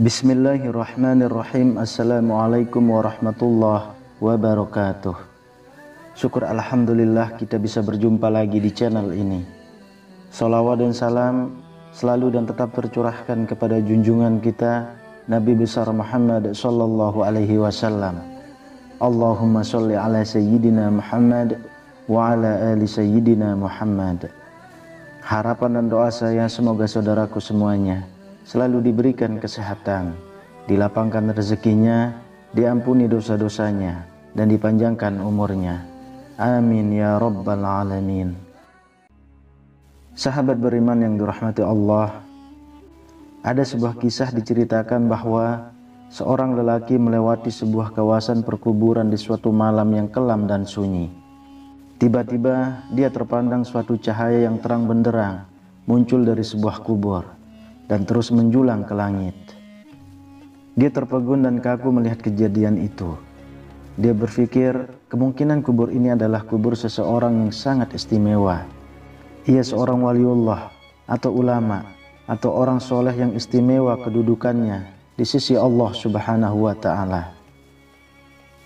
Bismillahirrahmanirrahim. Assalamualaikum warahmatullahi wabarakatuh. Syukur alhamdulillah kita bisa berjumpa lagi di channel ini. Salawat dan salam selalu dan tetap tercurahkan kepada junjungan kita Nabi besar Muhammad sallallahu alaihi wasallam. Allahumma sholli ala sayyidina Muhammad wa ala ali sayyidina Muhammad. Harapan dan doa saya semoga saudaraku semuanya selalu diberikan kesehatan, dilapangkan rezekinya, diampuni dosa-dosanya, dan dipanjangkan umurnya. Amin ya rabbal alamin. Sahabat beriman yang dirahmati Allah, ada sebuah kisah diceritakan bahwa seorang lelaki melewati sebuah kawasan perkuburan di suatu malam yang kelam dan sunyi. Tiba-tiba dia terpandang suatu cahaya yang terang benderang muncul dari sebuah kubur dan terus menjulang ke langit. Dia terpegun dan kaku melihat kejadian itu. Dia berpikir kemungkinan kubur ini adalah kubur seseorang yang sangat istimewa. Ia seorang waliullah atau ulama atau orang soleh yang istimewa kedudukannya di sisi Allah Subhanahu wa ta'ala.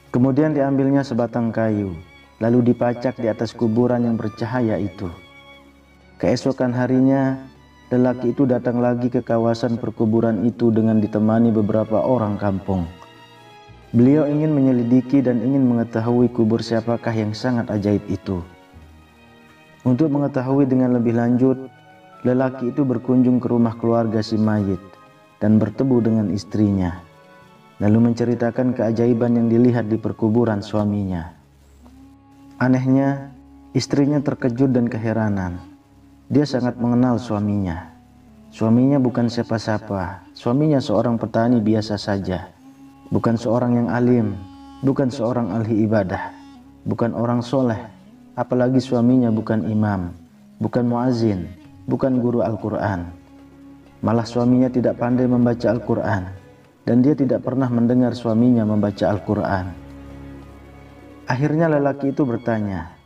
Kemudian diambilnya sebatang kayu, lalu dipacak di atas kuburan yang bercahaya itu. Keesokan harinya lelaki itu datang lagi ke kawasan perkuburan itu dengan ditemani beberapa orang kampung. Beliau ingin menyelidiki dan ingin mengetahui kubur siapakah yang sangat ajaib itu. Untuk mengetahui dengan lebih lanjut, lelaki itu berkunjung ke rumah keluarga si mayit dan bertemu dengan istrinya, lalu menceritakan keajaiban yang dilihat di perkuburan suaminya. Anehnya, istrinya terkejut dan keheranan. Dia sangat mengenal suaminya. Suaminya bukan siapa-siapa. Suaminya seorang petani biasa saja. Bukan seorang yang alim, bukan seorang ahli ibadah, bukan orang soleh. Apalagi suaminya bukan imam, bukan muazin, bukan guru Al-Quran. Malah suaminya tidak pandai membaca Al-Quran, dan dia tidak pernah mendengar suaminya membaca Al-Quran. Akhirnya lelaki itu bertanya,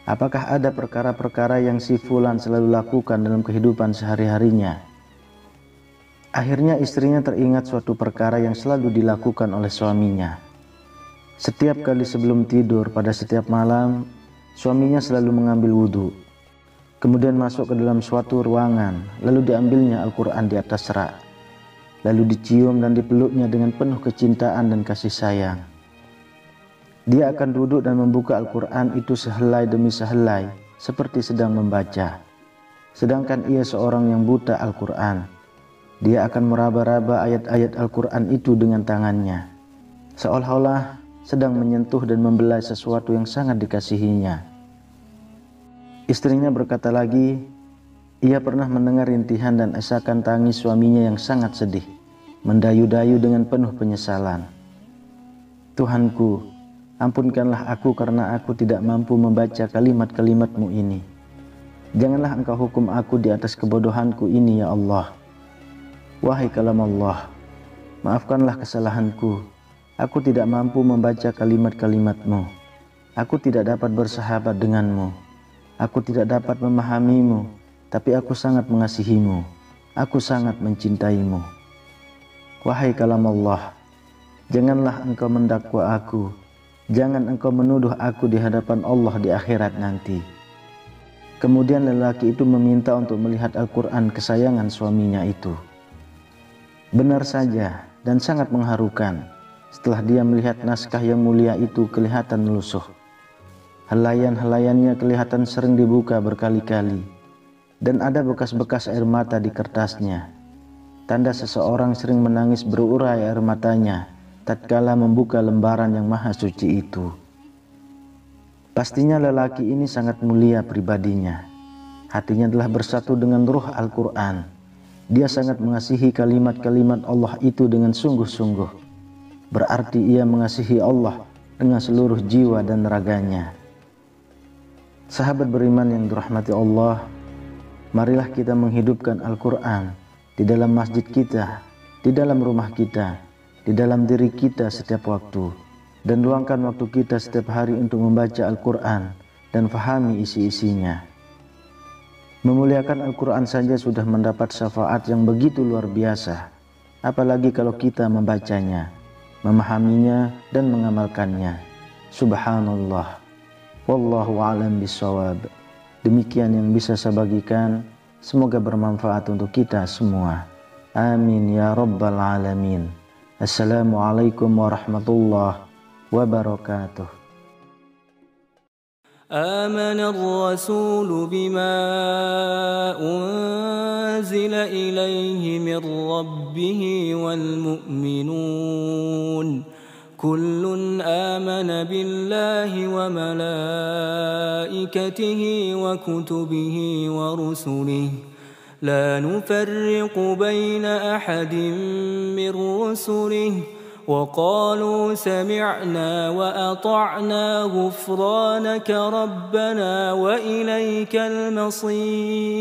apakah ada perkara-perkara yang si fulan selalu lakukan dalam kehidupan sehari-harinya? Akhirnya istrinya teringat suatu perkara yang selalu dilakukan oleh suaminya. Setiap kali sebelum tidur pada setiap malam, suaminya selalu mengambil wudhu, kemudian masuk ke dalam suatu ruangan, lalu diambilnya Al-Quran di atas rak, lalu dicium dan dipeluknya dengan penuh kecintaan dan kasih sayang. Dia akan duduk dan membuka Al-Quran itu sehelai demi sehelai seperti sedang membaca. Sedangkan ia seorang yang buta Al-Quran. Dia akan meraba-raba ayat-ayat Al-Quran itu dengan tangannya, seolah-olah sedang menyentuh dan membelai sesuatu yang sangat dikasihinya. Istrinya berkata lagi, ia pernah mendengar rintihan dan esakan tangis suaminya yang sangat sedih, mendayu-dayu dengan penuh penyesalan. Tuhanku, ampunkanlah aku karena aku tidak mampu membaca kalimat-kalimat-Mu ini. Janganlah Engkau hukum aku di atas kebodohanku ini ya Allah. Wahai kalam Allah, maafkanlah kesalahanku. Aku tidak mampu membaca kalimat-kalimat-Mu. Aku tidak dapat bersahabat dengan-Mu. Aku tidak dapat memahami-Mu, tapi aku sangat mengasihi-Mu. Aku sangat mencintai-Mu. Wahai kalam Allah, janganlah Engkau mendakwa aku. Jangan Engkau menuduh aku di hadapan Allah di akhirat nanti. Kemudian lelaki itu meminta untuk melihat Al-Quran kesayangan suaminya itu. Benar saja dan sangat mengharukan. Setelah dia melihat naskah yang mulia itu kelihatan lusuh. Helaian-helaiannya kelihatan sering dibuka berkali-kali. Dan ada bekas-bekas air mata di kertasnya. Tanda seseorang sering menangis berurai air matanya tatkala membuka lembaran yang maha suci itu. Pastinya lelaki ini sangat mulia pribadinya. Hatinya telah bersatu dengan ruh Al-Quran. Dia sangat mengasihi kalimat-kalimat Allah itu dengan sungguh-sungguh. Berarti ia mengasihi Allah dengan seluruh jiwa dan raganya. Sahabat beriman yang dirahmati Allah, marilah kita menghidupkan Al-Quran di dalam masjid kita, di dalam rumah kita, di dalam diri kita setiap waktu, dan luangkan waktu kita setiap hari untuk membaca Al-Quran dan fahami isi-isinya. Memuliakan Al-Quran saja sudah mendapat syafaat yang begitu luar biasa. apalagi kalau kita membacanya, memahaminya, dan mengamalkannya. Subhanallah. Wallahu a'lam bishawab. Demikian yang bisa saya bagikan. Semoga bermanfaat untuk kita semua. Amin ya rabbal alamin. Assalamualaikum warahmatullahi wabarakatuh. آمن الرسول بما أنزل إليه من ربه والمؤمنون كل آمن بالله وملائكته وكتبه ورسله لا نفرق بين أحد من رسله وقالوا سمعنا وأطعنا غفرانك ربنا وإليك المصير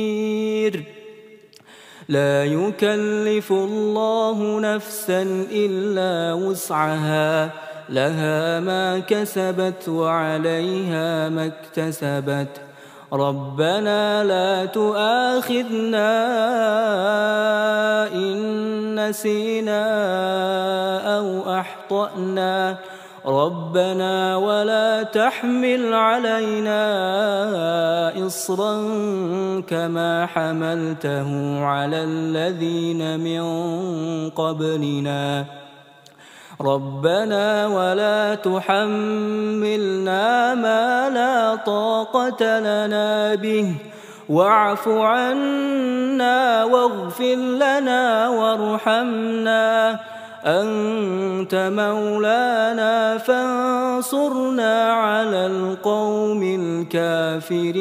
لا يكلف الله نفسا إلا وسعها لها ما كسبت وعليها ما اكتسبت ربنا لا تؤاخذنا إن نسينا أو أخطأنا ربنا ولا تحمل علينا إصرا كما حملته على الذين من قبلنا ربنا ولا تحملنا ما لا طاقة لنا به واعف عنا واغفر لنا وارحمنا أنت مولانا فانصرنا على القوم الكافرين.